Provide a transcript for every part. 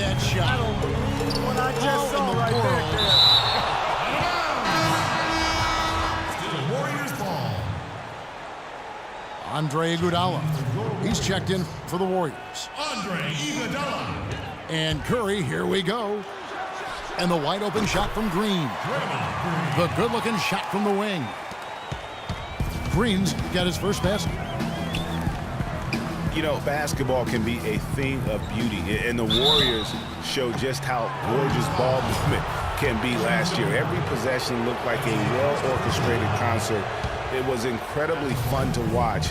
that shot. What I just saw right Still Warriors ball. Andre Iguodala. He's checked in for the Warriors. Andre Iguodala. And Curry, here we go. And the wide open shot from Green. The good looking shot from the wing. Green's got his first basket. You know, basketball can be a thing of beauty, and the Warriors show just how gorgeous ball movement can be last year. Every possession looked like a well-orchestrated concert. It was incredibly fun to watch.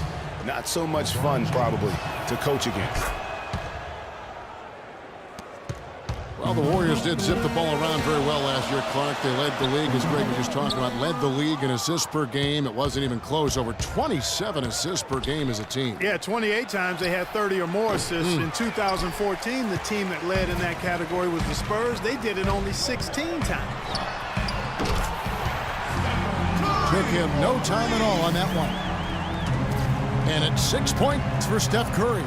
Not so much fun, probably, to coach against. Well, the Warriors did zip the ball around very well last year, Clark. They led the league, as Greg was just talking about, led the league in assists per game. It wasn't even close. Over 27 assists per game as a team. Yeah, 28 times they had 30 or more assists. In 2014, the team that led in that category was the Spurs. They did it only 16 times. Took him no time at all on that one. And it's 6 points for Steph Curry.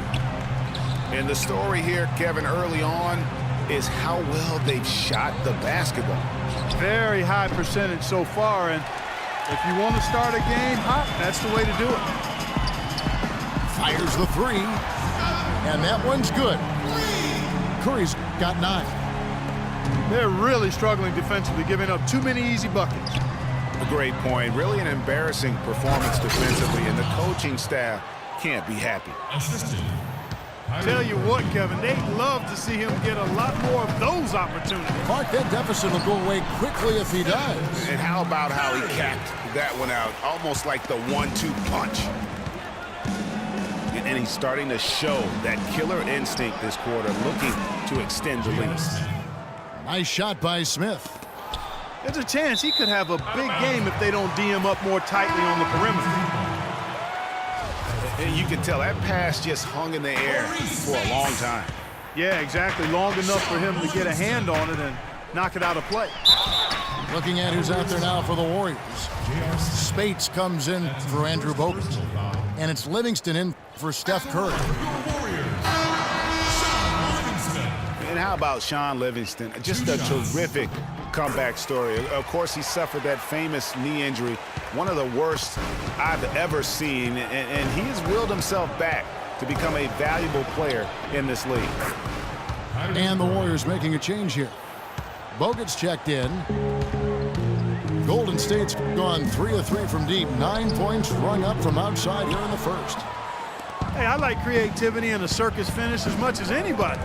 And the story here, Kevin, early on, is how well they've shot the basketball. Very high percentage so far, and if you want to start a game hot, that's the way to do it. Fires the three, and that one's good. Curry's got 9. They're really struggling defensively, giving up too many easy buckets. A great point. Really an embarrassing performance defensively, and the coaching staff can't be happy. Assisted. Tell you what, Kevin, they'd love to see him get a lot more of those opportunities. Clark, that deficit will go away quickly if he does. And how about how he capped that one out, almost like the 1-2 punch. And he's starting to show that killer instinct this quarter, looking to extend the lead. Nice shot by Smith. There's a chance he could have a big game if they don't D him up more tightly on the perimeter. And you can tell that pass just hung in the air for a long time. Yeah, exactly. Long enough for him to get a hand on it and knock it out of play. Looking at who's out there now for the Warriors. Spates comes in for Andrew Bogut. And it's Livingston in for Steph Curry. And how about Sean Livingston? Just a terrific comeback story. Of course, he suffered that famous knee injury, one of the worst I've ever seen, and he has willed himself back to become a valuable player in this league. And the Warriors making a change here. Bogut's checked in. Golden State's gone 3 of 3 from deep. 9 points rung up from outside here in the first. Hey, I like creativity and a circus finish as much as anybody.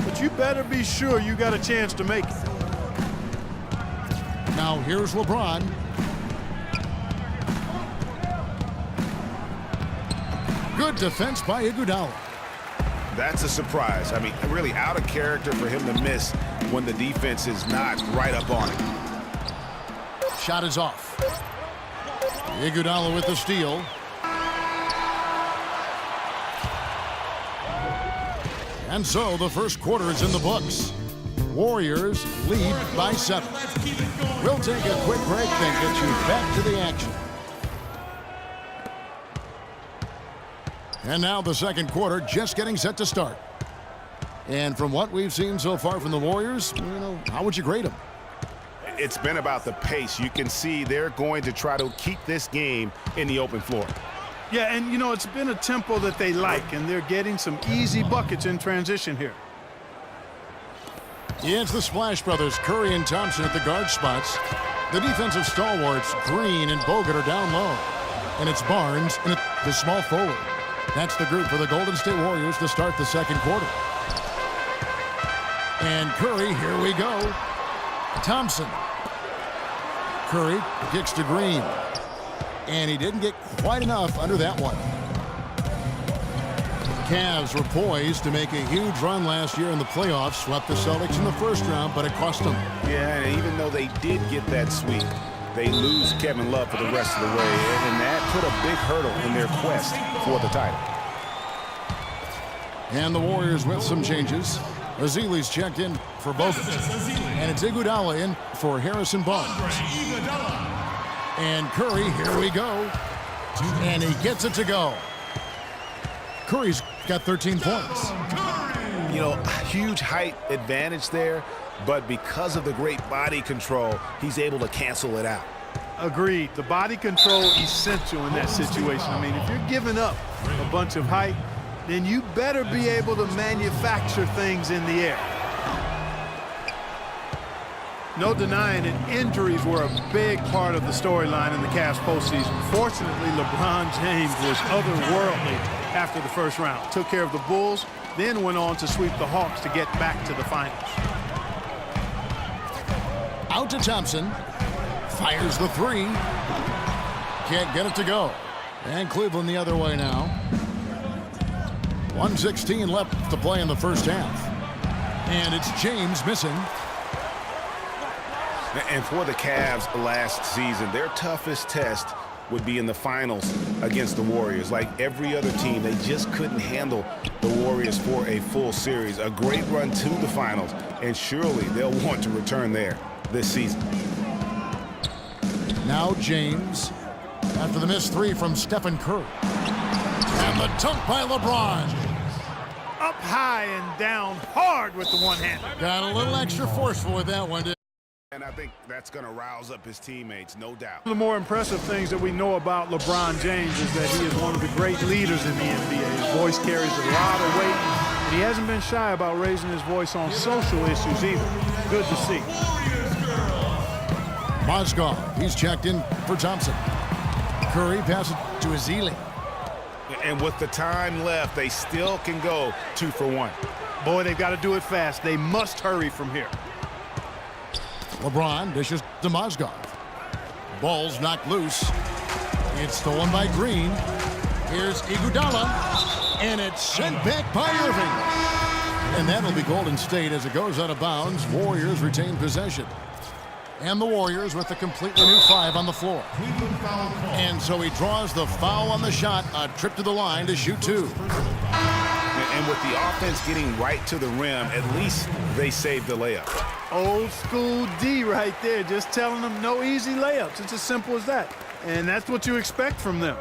But you better be sure you got a chance to make it. Now here's LeBron. Good defense by Iguodala. That's a surprise. I mean, really out of character for him to miss when the defense is not right up on him. Shot is off. Iguodala with the steal. And so the first quarter is in the books. Warriors lead by 7. We'll take a quick break, then get you back to the action. And now the second quarter just getting set to start. And from what we've seen so far from the Warriors, how would you grade them? It's been about the pace. You can see they're going to try to keep this game in the open floor. Yeah, and it's been a tempo that they like, and they're getting some easy buckets in transition here. Yeah, it's the Splash Brothers, Curry and Thompson at the guard spots. The defensive stalwarts, Green and Bogut, are down low. And it's Barnes and the small forward. That's the group for the Golden State Warriors to start the second quarter. And Curry, here we go. Thompson. Curry kicks to Green. And he didn't get quite enough under that one. Cavs were poised to make a huge run last year in the playoffs. Swept the Celtics in the first round, but it cost them. Yeah, and even though they did get that sweep, they lose Kevin Love for the rest of the way, and that put a big hurdle in their quest for the title. And the Warriors with some changes. Ezeli's checked in for Bogut. And it's Iguodala in for Harrison Barnes. And Curry, here we go. And he gets it to go. Curry's got 13 points. huge height advantage there, but because of the great body control, he's able to cancel it out. Agreed. The body control essential in that situation. I mean, if you're giving up a bunch of height, then you better be able to manufacture things in the air. No denying it, injuries were a big part of the storyline in the Cavs postseason. Fortunately, LeBron James was otherworldly after the first round. Took care of the Bulls, then went on to sweep the Hawks to get back to the finals. Out to Thompson. Fires the three. Can't get it to go. And Cleveland the other way now. 1:16 left to play in the first half. And it's James missing. And for the Cavs last season, their toughest test would be in the finals against the Warriors. Like every other team, they just couldn't handle the Warriors for a full series. A great run to the finals, and surely they'll want to return there this season. Now James, after the missed three from Stephen Curry. And the dunk by LeBron. Up high and down hard with the one-hander. Got a little extra forceful with that one. And I think that's going to rouse up his teammates, no doubt. One of the more impressive things that we know about LeBron James is that he is one of the great leaders in the NBA. His voice carries a lot of weight, and he hasn't been shy about raising his voice on social issues either. Good to see. Mozgov, he's checked in for Thompson. Curry passes to Ezeli. And with the time left, they still can go 2 for 1. Boy, they've got to do it fast. They must hurry from here. LeBron dishes to Mozgov. Ball's knocked loose. It's stolen by Green. Here's Iguodala. And it's sent back by Irving. And that'll be Golden State as it goes out of bounds. Warriors retain possession. And the Warriors with a completely new 5 on the floor. And so he draws the foul on the shot. A trip to the line to shoot 2. And with the offense getting right to the rim, at least they saved the layup. Old school D right there, just telling them no easy layups. It's as simple as that. And that's what you expect from them.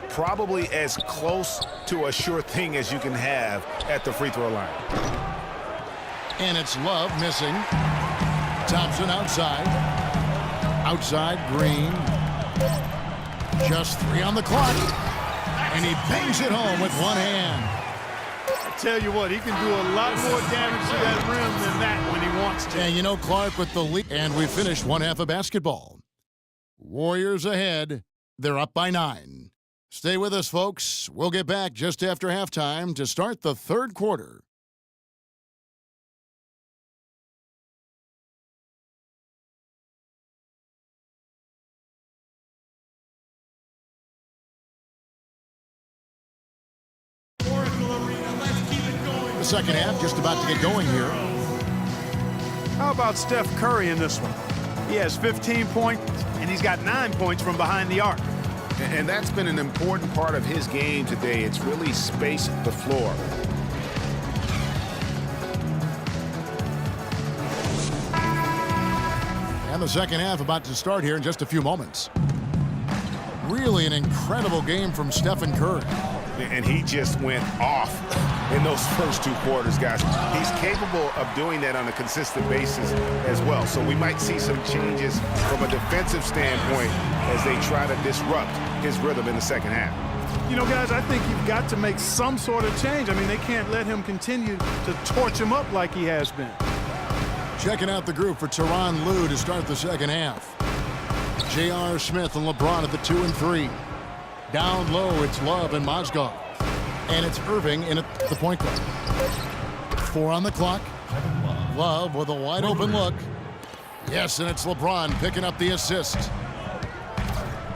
Probably as close to a sure thing as you can have at the free throw line. And it's Love missing. Thompson outside. Outside, Green. Just 3 on the clock. And he bangs it home with one hand. I tell you what, he can do a lot more damage to that rim than that when he wants to. And you know, Clark with the lead. And we finished one half of basketball. Warriors ahead. They're up by 9. Stay with us, folks. We'll get back just after halftime to start the third quarter. The second half just about to get going here. How about Steph Curry in this one? He has 15 points, and he's got 9 points from behind the arc. And that's been an important part of his game today. It's really spaced the floor. And the second half about to start here in just a few moments. Really an incredible game from Stephen Curry. And he just went off in those first 2 quarters, guys. He's capable of doing that on a consistent basis as well. So we might see some changes from a defensive standpoint as they try to disrupt his rhythm in the second half. You know, guys, I think you've got to make some sort of change. I mean, they can't let him continue to torch him up like he has been. Checking out the group for Tyronn Lue to start the second half. J.R. Smith and LeBron at the 2 and 3. Down low, it's Love and Mozgov. And it's Irving in at the point guard. 4 on the clock. Love with a wide open look. Yes, and it's LeBron picking up the assist.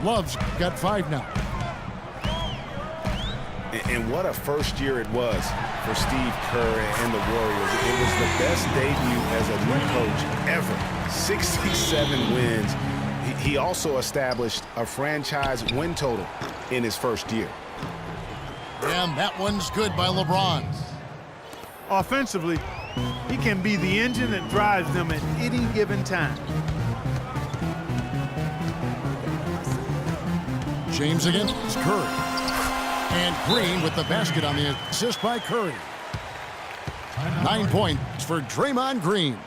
Love's got 5 now. And what a first year it was for Steve Kerr and the Warriors. It was the best debut as a new coach ever. 67 wins. He also established a franchise win total in his first year. And that one's good by LeBron. Offensively, he can be the engine that drives them at any given time. James against Curry. And Green with the basket on the assist by Curry. 9 points for Draymond Green.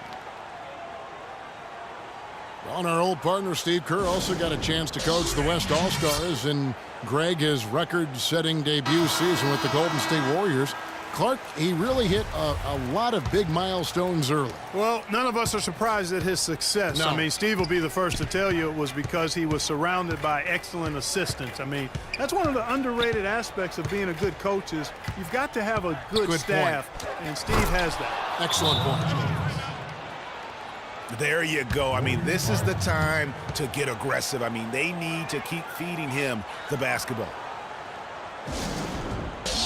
On our old partner, Steve Kerr, also got a chance to coach the West All-Stars, and Greg, his record-setting debut season with the Golden State Warriors. Clark, he really hit a lot of big milestones early. Well, none of us are surprised at his success. No. I mean, Steve will be the first to tell you it was because he was surrounded by excellent assistants. I mean, that's one of the underrated aspects of being a good coach is you've got to have a good staff, and Steve has that. Excellent point. There you go. I mean, this is the time to get aggressive. I mean, they need to keep feeding him the basketball.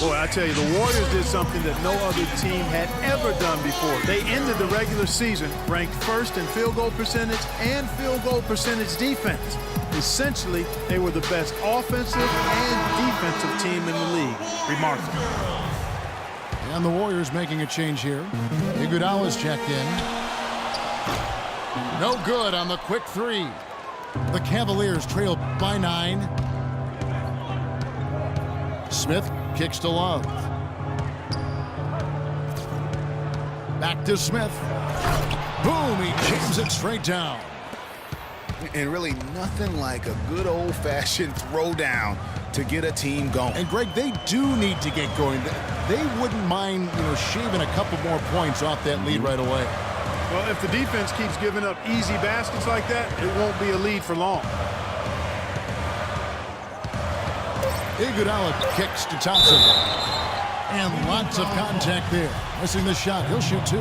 Boy, I tell you, the Warriors did something that no other team had ever done before. They ended the regular season ranked first in field goal percentage and field goal percentage defense. Essentially, they were the best offensive and defensive team in the league. Remarkable. And the Warriors making a change here. Iguodala's checked in. No good on the quick three. The Cavaliers trail by 9. Smith kicks to Love. Back to Smith. Boom, he jams it straight down. And really nothing like a good old-fashioned throwdown to get a team going. And Greg, they do need to get going. They wouldn't mind, shaving a couple more points off that lead right away. Well, if the defense keeps giving up easy baskets like that, it won't be a lead for long. Iguodala kicks to Thompson. And lots of contact there. Missing the shot. He'll shoot 2.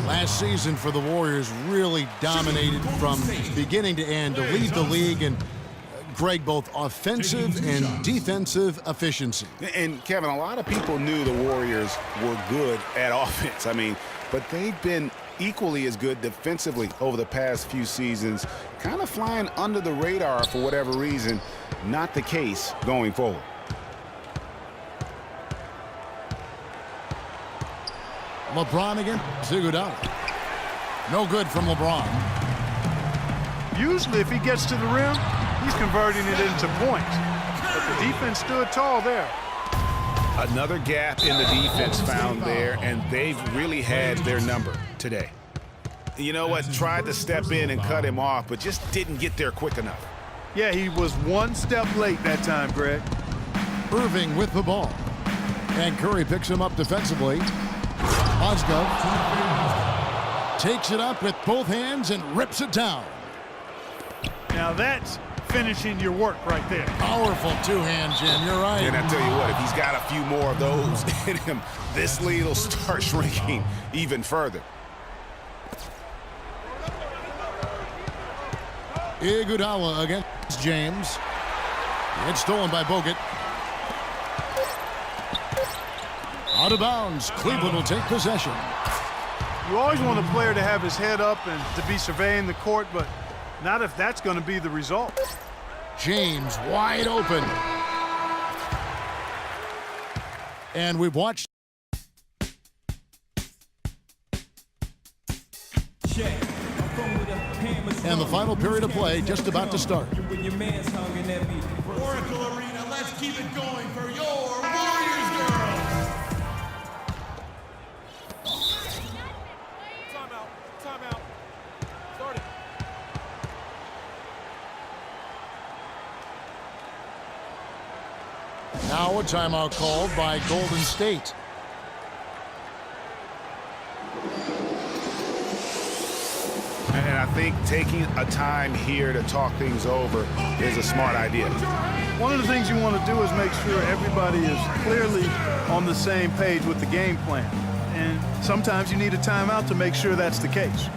Last season for the Warriors really dominated from beginning to end to lead the league, and Greg, both offensive and defensive efficiency. And Kevin, a lot of people knew the Warriors were good at offense. I mean, but they've been equally as good defensively over the past few seasons, kind of flying under the radar for whatever reason. Not the case going forward. LeBron again. Iguodala. No good from LeBron. Usually if he gets to the rim, he's converting it into points. But the defense stood tall there. Another gap in the defense found there, and they've really had their number today. You know what? Tried to step in and cut him off, but just didn't get there quick enough. Yeah, he was one step late that time, Greg. Irving with the ball. And Curry picks him up defensively. Mozgov takes it up with both hands and rips it down. Now that's finishing your work right there. Powerful two-hand, Jim. You're right. And I tell you what, if he's got a few more of those in him, this lead will start shrinking even further. Iguodala against James. It's stolen by Bogut. Out of bounds. Cleveland will take possession. You always want a player to have his head up and to be surveying the court, but not if that's going to be the result. James wide open. And we've watched. And the final period of play just about to start. Oracle Arena, let's keep it going for your Warriors girls. Timeout. Start it. Now a timeout called by Golden State. And I think taking a time here to talk things over is a smart idea. One of the things you want to do is make sure everybody is clearly on the same page with the game plan. And sometimes you need a timeout to make sure that's the case.